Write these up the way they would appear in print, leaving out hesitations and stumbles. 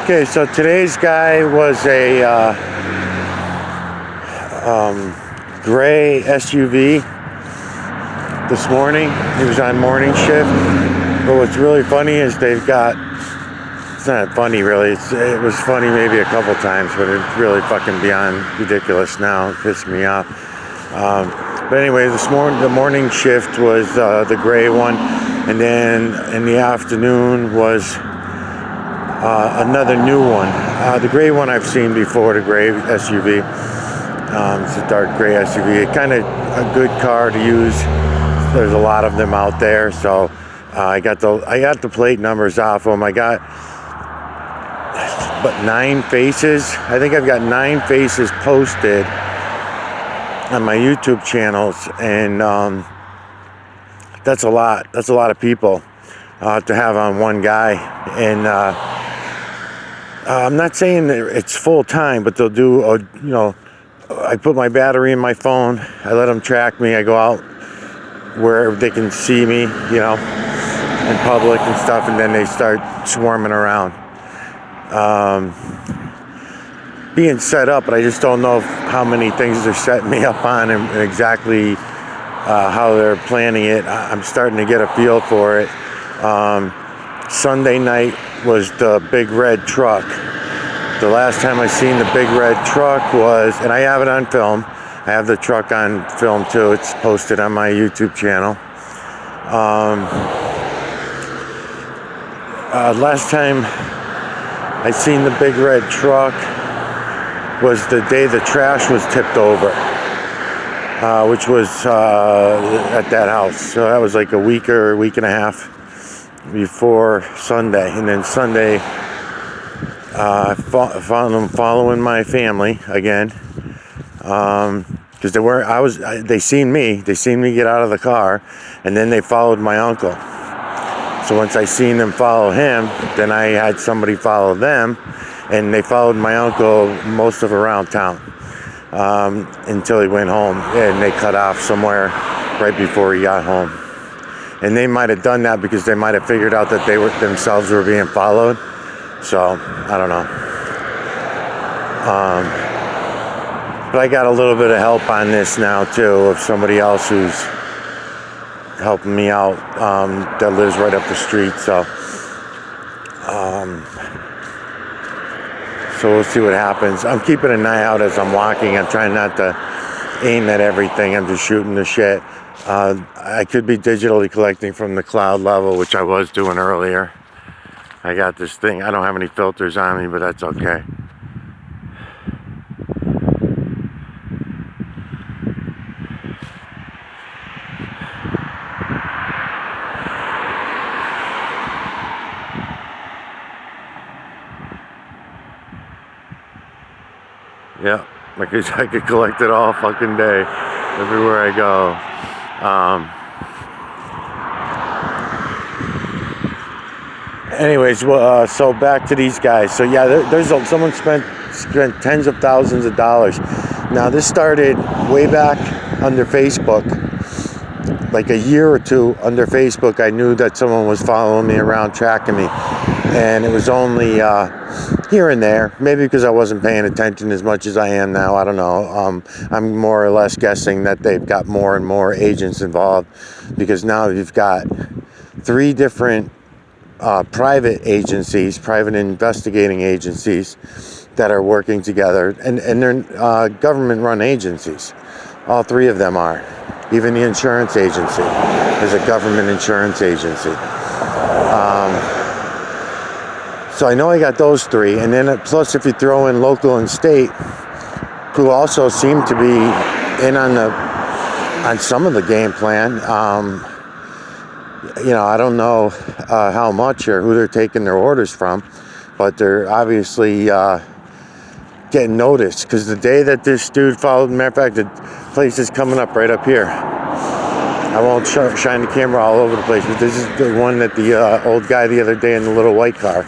Okay, so today's guy was a gray SUV this morning. He was on morning shift. But what's really funny is they've got, it's not funny really, it was funny maybe a couple times, but it's really fucking beyond ridiculous now. It pissed me off. But anyway, the morning shift was the gray one, and then in the afternoon was another new one. The gray one I've seen before, the gray SUV. It's a dark gray SUV. It's kind of a good car to use. There's a lot of them out there, so I got the plate numbers off them. I got but 9 faces. I think I've got 9 faces posted on my YouTube channels, and that's a lot. That's a lot of people to have on one guy. And I'm not saying that it's full time, but they'll do, I put my battery in my phone, I let them track me, I go out where they can see me, in public and stuff, and then they start swarming around. Being set up, but I just don't know how many things they're setting me up on and exactly how they're planning it. I'm starting to get a feel for it. Sunday night was the big red truck. The last time I seen the big red truck was, and I have it on film, I have the truck on film too, it's posted on my YouTube channel. Last time I seen the big red truck was the day the trash was tipped over, which was at that house. So that was like a week or a week and a half before Sunday. And then Sunday, I found them following my family again, because they seen me get out of the car, and then they followed my uncle. So once I seen them follow him, then I had somebody follow them, and they followed my uncle most of around town until he went home, and they cut off somewhere right before he got home. And they might have done that because they might have figured out that they themselves were being followed. So I don't know. But I got a little bit of help on this now too, of somebody else who's helping me out, that lives right up the street. So we'll see what happens. I'm keeping an eye out as I'm walking. I'm trying not to aim at everything. I'm just shooting the shit. I could be digitally collecting from the cloud level, which I was doing earlier. I got this thing. I don't have any filters on me, but that's okay. Yeah, I could collect it all fucking day, everywhere I go. Anyways, so back to these guys. So yeah, someone spent tens of thousands of dollars. Now this started way back under Facebook, like a year or two under Facebook. I knew that someone was following me around, tracking me, and it was only here and there, maybe because I wasn't paying attention as much as I am now. I don't know. I'm more or less guessing that they've got more and more agents involved, because now you've got 3 different private agencies, private investigating agencies that are working together, and they're government-run agencies. All 3 of them are. Even the insurance agency is a government insurance agency. So I know I got those 3, and then plus if you throw in local and state, who also seem to be in on some of the game plan. I don't know how much or who they're taking their orders from, but they're obviously getting noticed, because the day that this dude followed, matter of fact, the place is coming up right up here. I won't shine the camera all over the place, but this is the one that the old guy the other day in the little white car.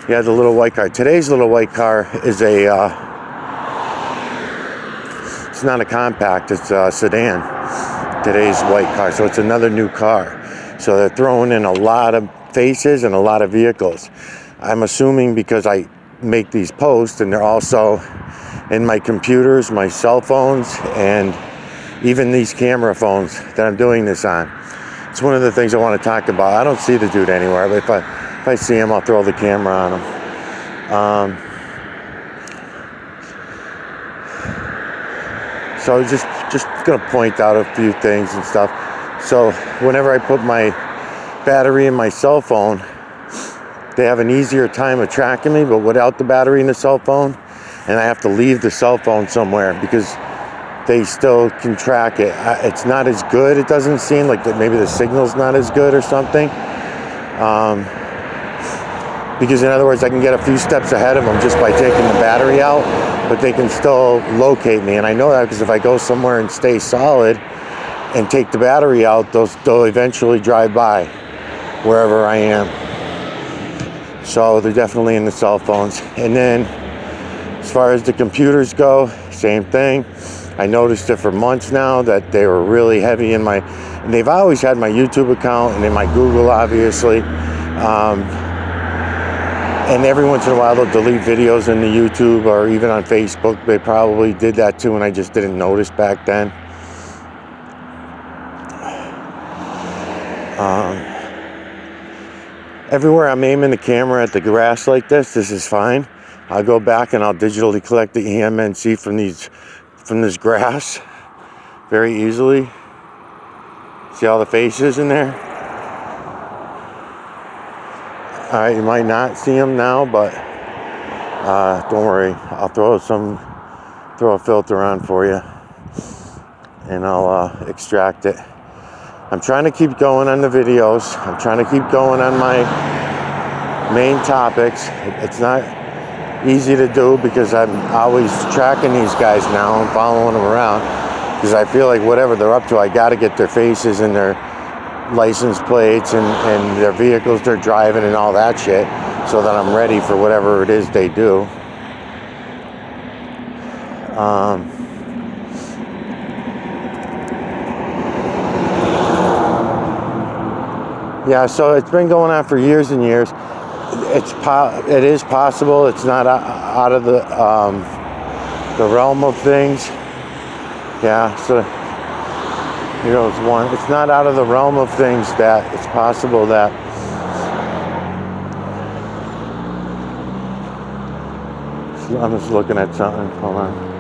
He had the little white car. Today's little white car is it's not a compact, it's a sedan. Today's white car, so it's another new car. So they're throwing in a lot of faces and a lot of vehicles. I'm assuming because I make these posts, and they're also in my computers, my cell phones, and even these camera phones that I'm doing this on. It's one of the things I want to talk about. I don't see the dude anywhere, but if I see him, I'll throw the camera on him. So just gonna point out a few things and stuff. So whenever I put my battery in my cell phone, they have an easier time of tracking me, but without the battery in the cell phone, and I have to leave the cell phone somewhere because they still can track it. It's not as good, it doesn't seem like that. Maybe the signal's not as good or something. Because in other words, I can get a few steps ahead of them just by taking the battery out, but they can still locate me. And I know that because if I go somewhere and stay solid and take the battery out, they'll eventually drive by wherever I am. So they're definitely in the cell phones. And then as far as the computers go, same thing. I noticed it for months now that they were really heavy in and they've always had my YouTube account and in my Google, obviously. And every once in a while they'll delete videos in the YouTube or even on Facebook. They probably did that too, and I just didn't notice back then. Everywhere I'm aiming the camera at the grass like this is fine. I'll go back and I'll digitally collect the EMNC from this grass very easily. See all the faces in there? Alright, you might not see them now, but don't worry. I'll throw a filter on for you, and I'll extract it. I'm trying to keep going on the videos. I'm trying to keep going on my main topics. It's not easy to do because I'm always tracking these guys now and following them around because I feel like whatever they're up to, I got to get their faces and their license plates and their vehicles they're driving and all that shit so that I'm ready for whatever it is they do. Yeah, so it's been going on for years and years. It is possible. It's not out of the realm of things. Yeah, so here's one. It's not out of the realm of things that it's possible that I'm just looking at something. Hold on.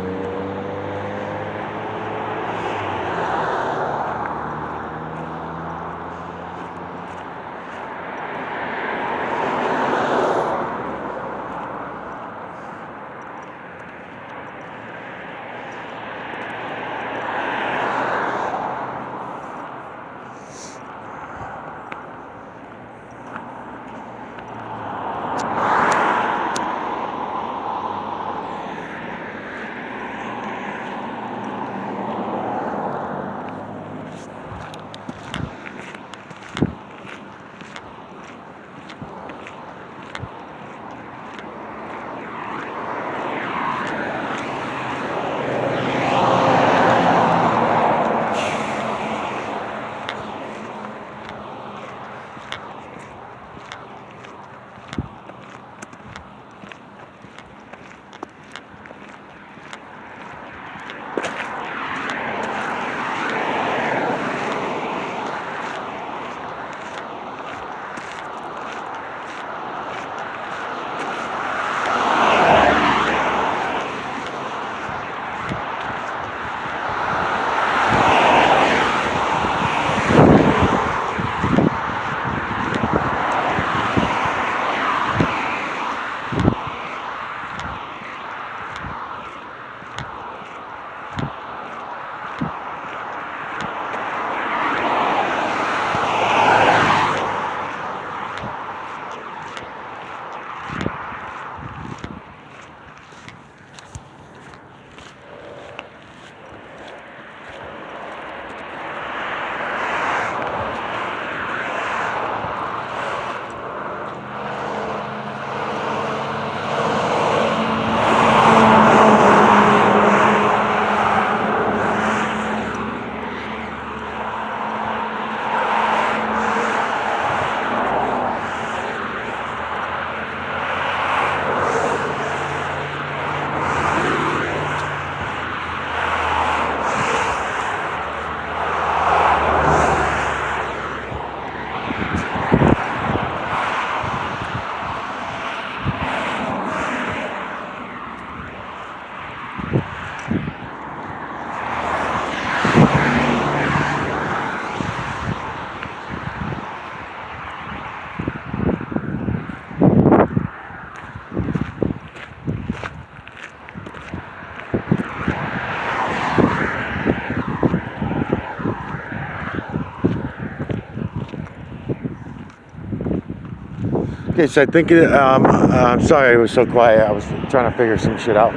Okay, so I think I'm sorry I was so quiet. I was trying to figure some shit out.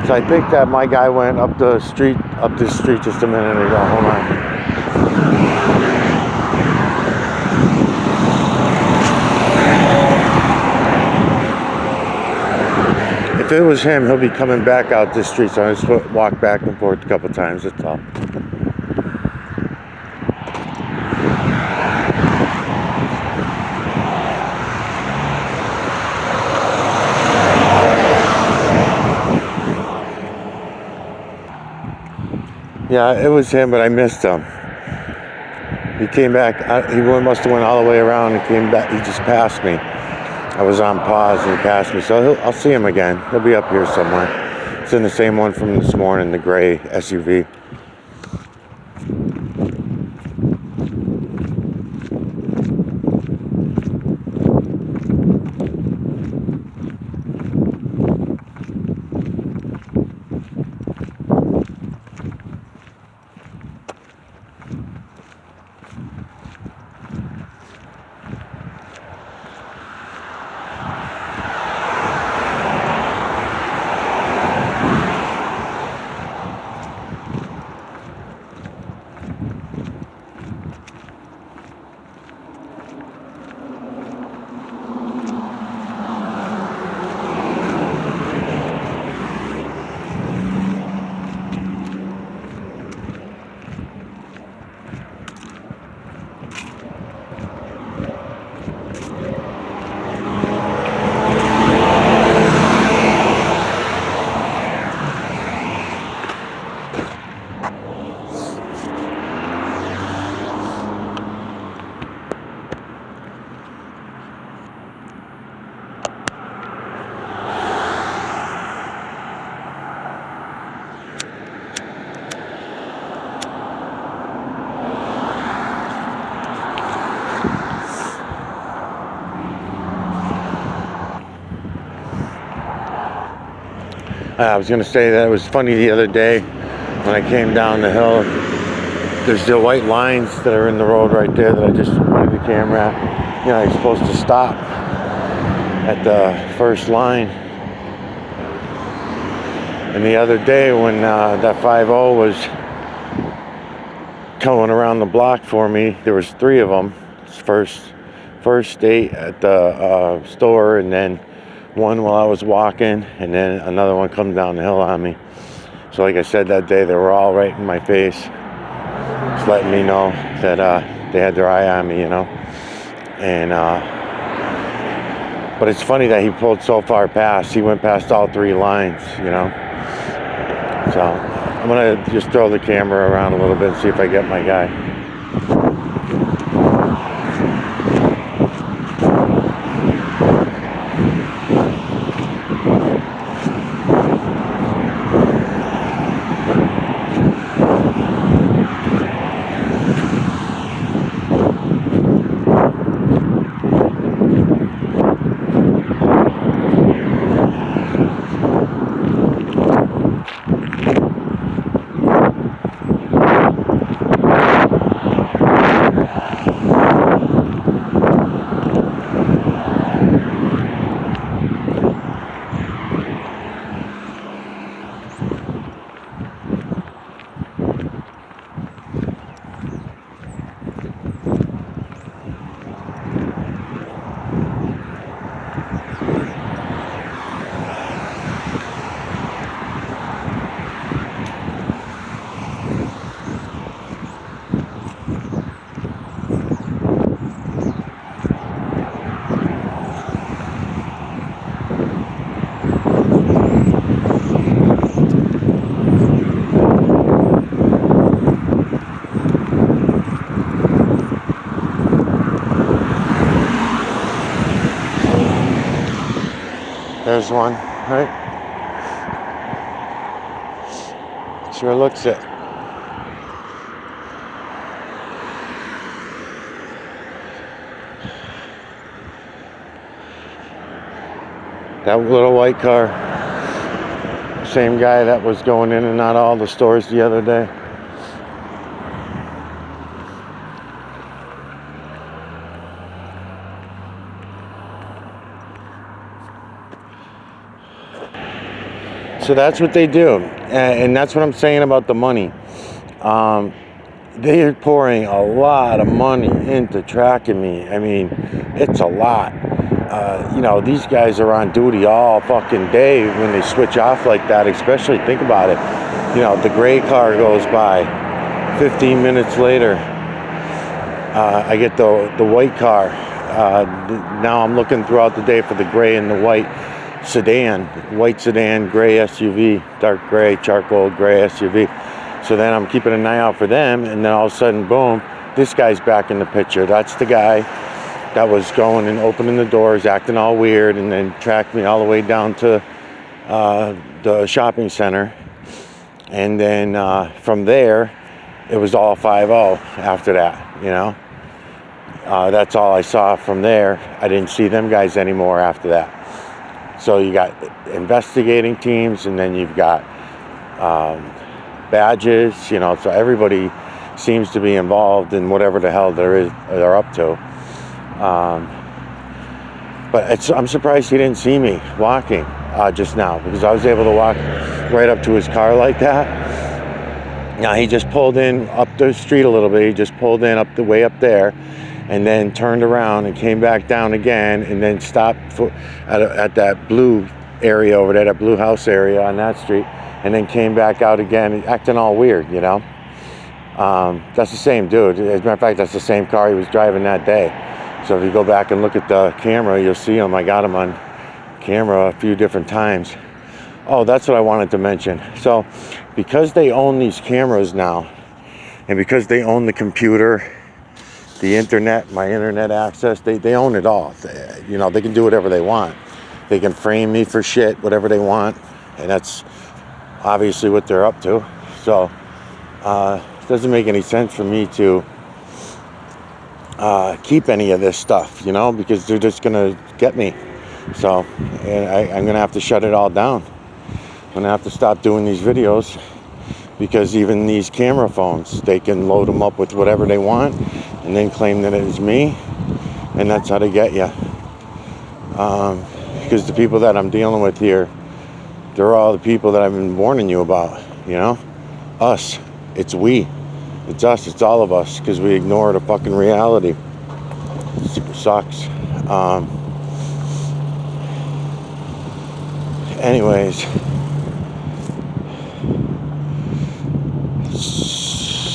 So I think that my guy went up this street just a minute ago. Hold on. If it was him, he'll be coming back out this street, so I just walk back and forth a couple times, that's all. Yeah, it was him, but I missed him. He came back, he must have went all the way around and came back, he just passed me. I was on pause and he passed me, so I'll see him again. He'll be up here somewhere. It's in the same one from this morning, the gray SUV. I was gonna say that it was funny the other day when I came down the hill. There's the white lines that are in the road right there that I just pointed the camera at. You know, you're supposed to stop at the first line. And the other day when that 5-0 was coming around the block for me, there was 3 of them. First date at the store, and then one while I was walking, and then another one come down the hill on me. So like I said that day, they were all right in my face, just letting me know that they had their eye on me, you know. And but it's funny that he pulled so far past. He went past all 3 lines, you know. So I'm gonna just throw the camera around a little bit and see if I get my guy. There's one, right? Sure looks it. That little white car, same guy that was going in and out of all the stores the other day. So that's what they do, and that's what I'm saying about the money. They're pouring a lot of money into tracking me. I mean, it's a lot. These guys are on duty all fucking day when they switch off like that, especially, think about it. The gray car goes by. 15 minutes later, I get the white car. Now I'm looking throughout the day for the gray and the white sedan, gray SUV, dark gray, charcoal gray SUV. So then I'm keeping an eye out for them, and then all of a sudden, boom, this guy's back in the picture. That's the guy that was going and opening the doors, acting all weird, and then tracked me all the way down to the shopping center. And then from there, it was all 5-0 after that, That's all I saw from there. I didn't see them guys anymore after that. So you got investigating teams, and then you've got badges, so everybody seems to be involved in whatever the hell they're up to. But I'm surprised he didn't see me walking just now, because I was able to walk right up to his car like that. Now he just pulled in up the street a little bit. He just pulled in up the way up there, and then turned around and came back down again, and then stopped at that blue area over there, that blue house area on that street, and then came back out again, acting all weird, That's the same dude. As a matter of fact, that's the same car he was driving that day. So if you go back and look at the camera, you'll see him. I got him on camera a few different times. Oh, that's what I wanted to mention. So because they own these cameras now, and because they own the computer, the internet, my internet access, they own it all. They can do whatever they want. They can frame me for shit, whatever they want. And that's obviously what they're up to. So it doesn't make any sense for me to keep any of this stuff, because they're just going to get me. So I'm going to have to shut it all down. I'm going to have to stop doing these videos, because even these camera phones, they can load them up with whatever they want and then claim that it is me, and that's how they get you. Because the people that I'm dealing with here, they're all the people that I've been warning you about, Us. It's we. It's us. It's all of us, because we ignore the fucking reality. It super sucks. Anyways.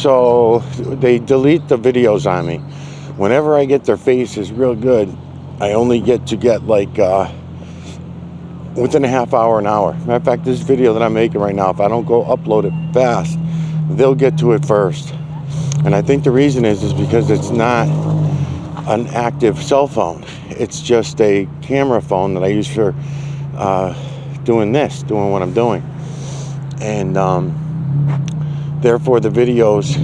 So they delete the videos on me. Whenever I get their faces real good, I only get within a half hour, an hour. Matter of fact, this video that I'm making right now, if I don't go upload it fast, they'll get to it first. And I think the reason is because it's not an active cell phone. It's just a camera phone that I use for doing what I'm doing. And therefore the videos,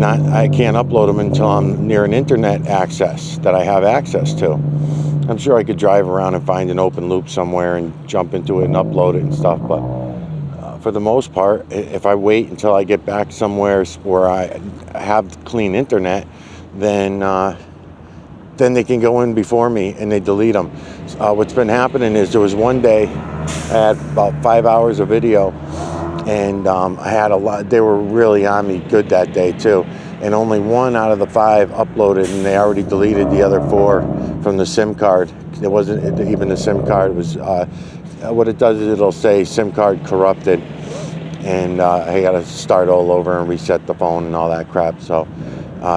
I can't upload them until I'm near an internet access that I have access to. I'm sure I could drive around and find an open loop somewhere and jump into it and upload it and stuff, but for the most part, if I wait until I get back somewhere where I have clean internet, then they can go in before me and they delete them. What's been happening is there was one day I had about 5 hours of video, and I had a lot. They were really on me good that day too, and only 1 out of the 5 uploaded, and they already deleted the other 4 from the SIM card. It wasn't even the SIM card. It was what it does is it'll say SIM card corrupted, and I got to start all over and reset the phone and all that crap. So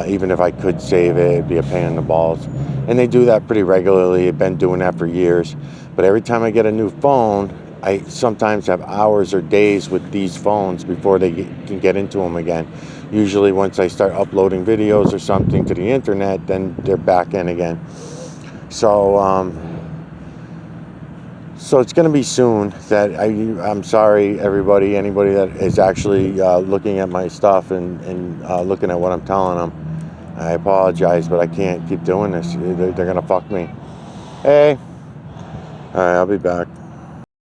even if I could save it, it'd be a pain in the balls. And they do that pretty regularly. I've been doing that for years. But every time I get a new phone, I sometimes have hours or days with these phones before they can get into them again. Usually once I start uploading videos or something to the internet, then they're back in again. So it's going to be soon that I'm sorry, anybody that is actually looking at my stuff and looking at what I'm telling them. I apologize, but I can't keep doing this. They're going to fuck me. Hey. All right, I'll be back.